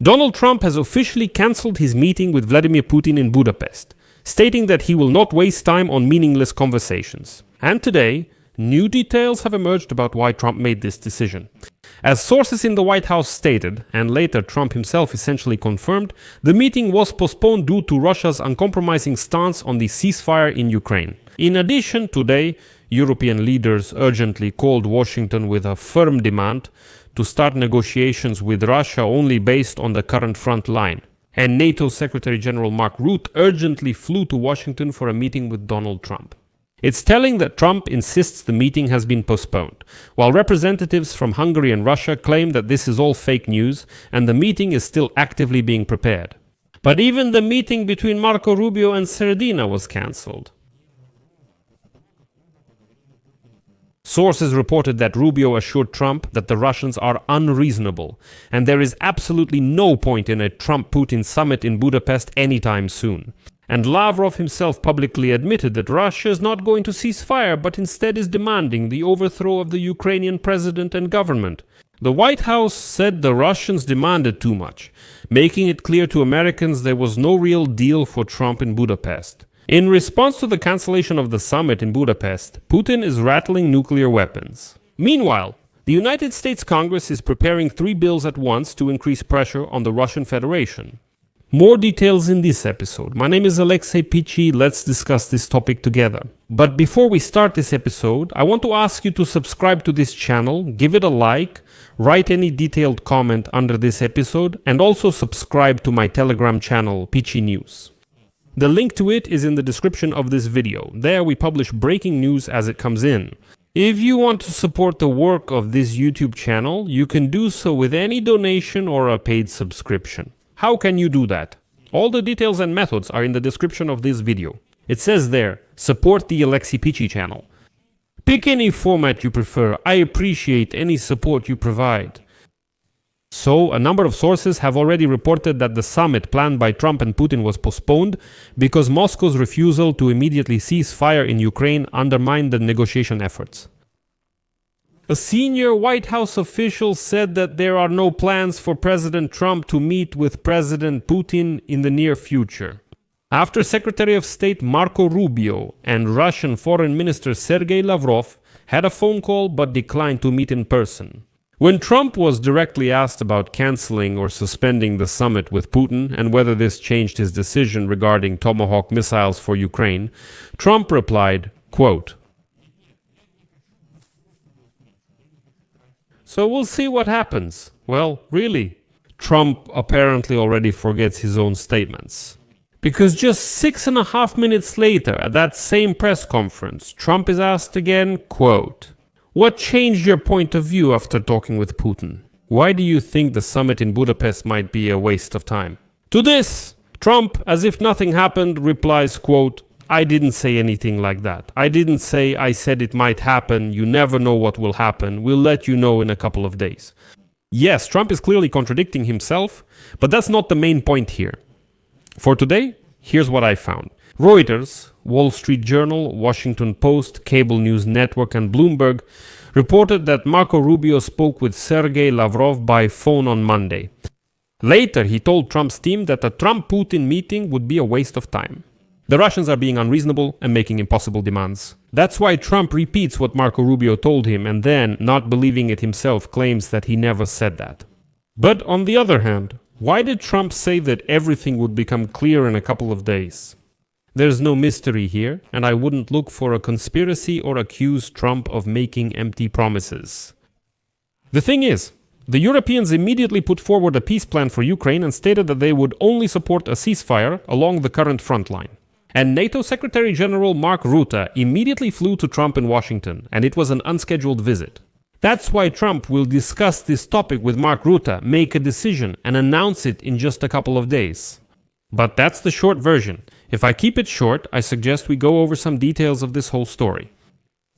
Donald Trump has officially cancelled his meeting with Vladimir Putin in Budapest, stating that he will not waste time on meaningless conversations. And today, new details have emerged about why Trump made this decision. As sources in the White House stated, and later Trump himself essentially confirmed, the meeting was postponed due to Russia's uncompromising stance on the ceasefire in Ukraine. In addition, today, European leaders urgently called Washington with a firm demand to start negotiations with Russia only based on the current front line. And NATO Secretary General Mark Rutte urgently flew to Washington for a meeting with Donald Trump. It's telling that Trump insists the meeting has been postponed, while representatives from Hungary and Russia claim that this is all fake news and the meeting is still actively being prepared. But even the meeting between Marco Rubio and Serdina was cancelled. Sources reported that Rubio assured Trump that the Russians are unreasonable, and there is absolutely no point in a Trump-Putin summit in Budapest anytime soon. And Lavrov himself publicly admitted that Russia is not going to cease fire, but instead is demanding the overthrow of the Ukrainian president and government. The White House said the Russians demanded too much, making it clear to Americans there was no real deal for Trump in Budapest. In response to the cancellation of the summit in Budapest, Putin is rattling nuclear weapons. Meanwhile, the United States Congress is preparing 3 bills at once to increase pressure on the Russian Federation. More details in this episode. My name is Alexei Pichi, let's discuss this topic together. But before we start this episode, I want to ask you to subscribe to this channel, give it a like, write any detailed comment under this episode, and also subscribe to my Telegram channel, Pichi News. The link to it is in the description of this video. There we publish breaking news as it comes in. If you want to support the work of this YouTube channel, you can do so with any donation or a paid subscription. How can you do that? All the details and methods are in the description of this video. It says there, support the Alexei Pichi channel. Pick any format you prefer. I appreciate any support you provide. So, a number of sources have already reported that the summit planned by Trump and Putin was postponed because Moscow's refusal to immediately cease fire in Ukraine undermined the negotiation efforts. A senior White House official said that there are no plans for President Trump to meet with President Putin in the near future. After Secretary of State Marco Rubio and Russian Foreign Minister Sergei Lavrov had a phone call but declined to meet in person. When Trump was directly asked about cancelling or suspending the summit with Putin and whether this changed his decision regarding Tomahawk missiles for Ukraine, Trump replied, quote, "So we'll see what happens." Well, really, Trump apparently already forgets his own statements. Because just 6.5 minutes later, at that same press conference, Trump is asked again, quote, "What changed your point of view after talking with Putin? Why do you think the summit in Budapest might be a waste of time?" To this, Trump, as if nothing happened, replies, quote, "I didn't say anything like that. I didn't say I said it might happen. You never know what will happen. We'll let you know in a couple of days." Yes, Trump is clearly contradicting himself, but that's not the main point here. For today, here's what I found. Reuters, Wall Street Journal, Washington Post, Cable News Network, and Bloomberg reported that Marco Rubio spoke with Sergei Lavrov by phone on Monday. Later, he told Trump's team that a Trump-Putin meeting would be a waste of time. The Russians are being unreasonable and making impossible demands. That's why Trump repeats what Marco Rubio told him and then, not believing it himself, claims that he never said that. But on the other hand, why did Trump say that everything would become clear in a couple of days? There's no mystery here, and I wouldn't look for a conspiracy or accuse Trump of making empty promises. The thing is, the Europeans immediately put forward a peace plan for Ukraine and stated that they would only support a ceasefire along the current front line. And NATO Secretary General Mark Rutte immediately flew to Trump in Washington, and it was an unscheduled visit. That's why Trump will discuss this topic with Mark Rutte, make a decision, and announce it in just a couple of days. But that's the short version. If I keep it short, I suggest we go over some details of this whole story.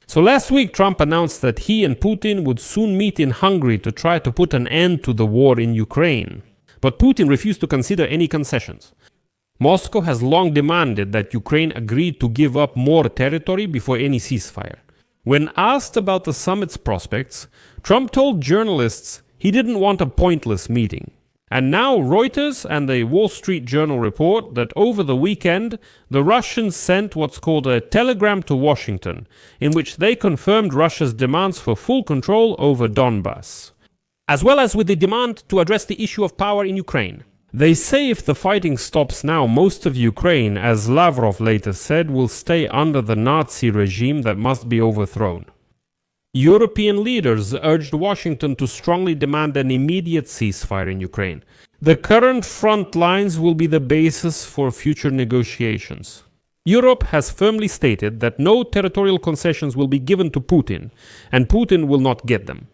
So last week, Trump announced that he and Putin would soon meet in Hungary to try to put an end to the war in Ukraine. But Putin refused to consider any concessions. Moscow has long demanded that Ukraine agree to give up more territory before any ceasefire. When asked about the summit's prospects, Trump told journalists he didn't want a pointless meeting. And now Reuters and the Wall Street Journal report that over the weekend, the Russians sent what's called a telegram to Washington, in which they confirmed Russia's demands for full control over Donbass, as well as with the demand to address the issue of power in Ukraine. They say if the fighting stops now, most of Ukraine, as Lavrov later said, will stay under the Nazi regime that must be overthrown. European leaders urged Washington to strongly demand an immediate ceasefire in Ukraine. The current front lines will be the basis for future negotiations. Europe has firmly stated that no territorial concessions will be given to Putin, and Putin will not get them.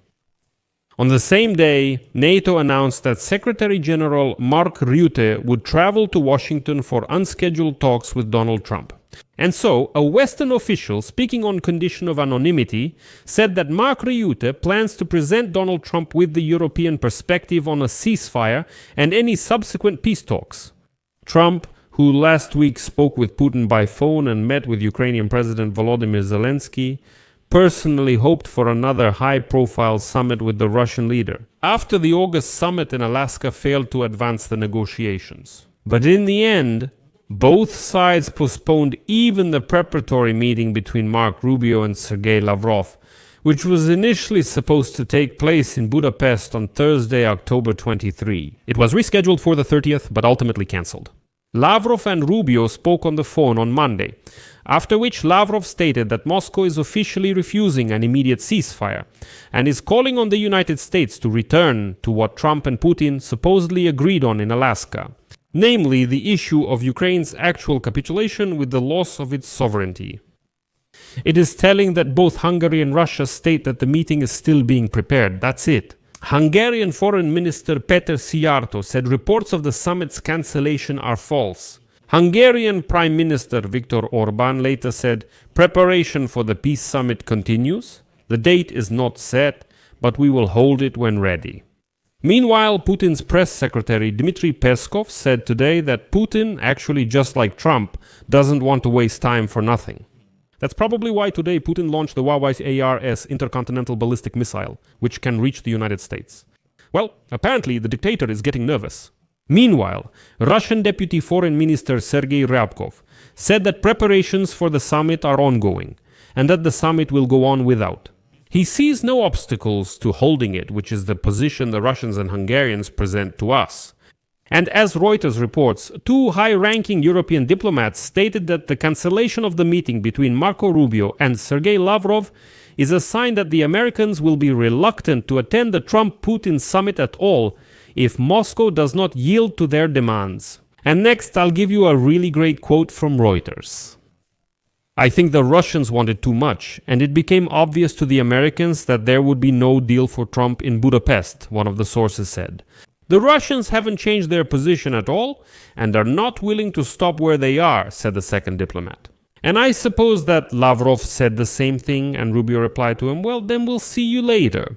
On the same day, NATO announced that Secretary General Mark Rutte would travel to Washington for unscheduled talks with Donald Trump. And so, a Western official, speaking on condition of anonymity, said that Mark Rutte plans to present Donald Trump with the European perspective on a ceasefire and any subsequent peace talks. Trump, who last week spoke with Putin by phone and met with Ukrainian President Volodymyr Zelensky, personally hoped for another high-profile summit with the Russian leader, after the August summit in Alaska failed to advance the negotiations. But in the end, both sides postponed even the preparatory meeting between Marco Rubio and Sergei Lavrov, which was initially supposed to take place in Budapest on Thursday, October 23. It was rescheduled for the 30th, but ultimately cancelled. Lavrov and Rubio spoke on the phone on Monday, after which Lavrov stated that Moscow is officially refusing an immediate ceasefire and is calling on the United States to return to what Trump and Putin supposedly agreed on in Alaska, namely the issue of Ukraine's actual capitulation with the loss of its sovereignty. It is telling that both Hungary and Russia state that the meeting is still being prepared. That's it. Hungarian Foreign Minister Péter Szijjártó said reports of the summit's cancellation are false. Hungarian Prime Minister Viktor Orbán later said preparation for the peace summit continues. The date is not set, but we will hold it when ready. Meanwhile, Putin's press secretary Dmitry Peskov said today that Putin, actually just like Trump, doesn't want to waste time for nothing. That's probably why today Putin launched the Huawei's ARS intercontinental ballistic missile, which can reach the United States. Well, apparently the dictator is getting nervous. Meanwhile, Russian Deputy Foreign Minister Sergei Ryabkov said that preparations for the summit are ongoing, and that the summit will go on without. He sees no obstacles to holding it, which is the position the Russians and Hungarians present to us. And as Reuters reports, two high-ranking European diplomats stated that the cancellation of the meeting between Marco Rubio and Sergei Lavrov is a sign that the Americans will be reluctant to attend the Trump-Putin summit at all if Moscow does not yield to their demands. And next, I'll give you a really great quote from Reuters. I think the Russians wanted too much, and it became obvious to the Americans that there would be no deal for Trump in Budapest, one of the sources said. The Russians haven't changed their position at all, and are not willing to stop where they are, said the second diplomat. And I suppose that Lavrov said the same thing, and Rubio replied to him, well, then we'll see you later.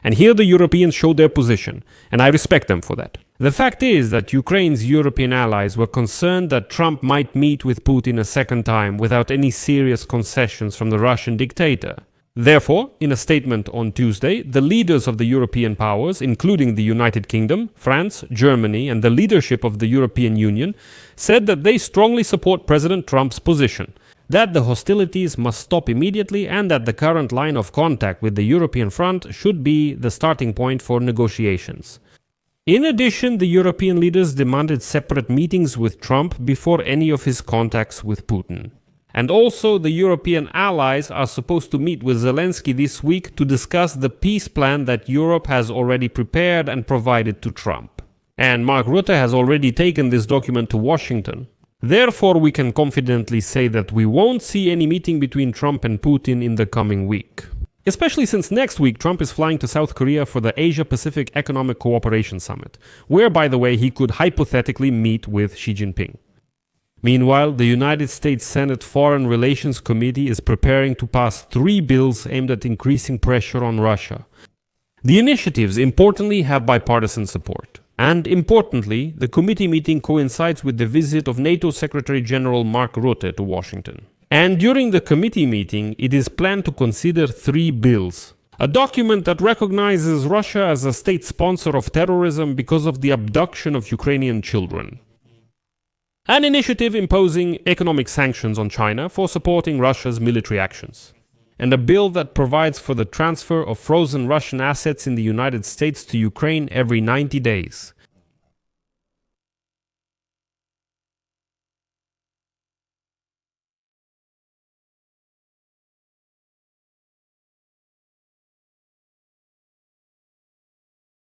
And here the Europeans showed their position, and I respect them for that. The fact is that Ukraine's European allies were concerned that Trump might meet with Putin a second time without any serious concessions from the Russian dictator. Therefore, in a statement on Tuesday, the leaders of the European powers, including the United Kingdom, France, Germany, and the leadership of the European Union, said that they strongly support President Trump's position, that the hostilities must stop immediately and that the current line of contact with the European front should be the starting point for negotiations. In addition, the European leaders demanded separate meetings with Trump before any of his contacts with Putin. And also, the European allies are supposed to meet with Zelensky this week to discuss the peace plan that Europe has already prepared and provided to Trump. And Mark Rutte has already taken this document to Washington. Therefore, we can confidently say that we won't see any meeting between Trump and Putin in the coming week. Especially since next week Trump is flying to South Korea for the Asia-Pacific Economic Cooperation Summit, where, by the way, he could hypothetically meet with Xi Jinping. Meanwhile, the United States Senate Foreign Relations Committee is preparing to pass 3 bills aimed at increasing pressure on Russia. The initiatives, importantly, have bipartisan support. And importantly, the committee meeting coincides with the visit of NATO Secretary General Mark Rutte to Washington. And during the committee meeting, it is planned to consider 3 bills. A document that recognizes Russia as a state sponsor of terrorism because of the abduction of Ukrainian children. An initiative imposing economic sanctions on China for supporting Russia's military actions. And a bill that provides for the transfer of frozen Russian assets in the United States to Ukraine every 90 days.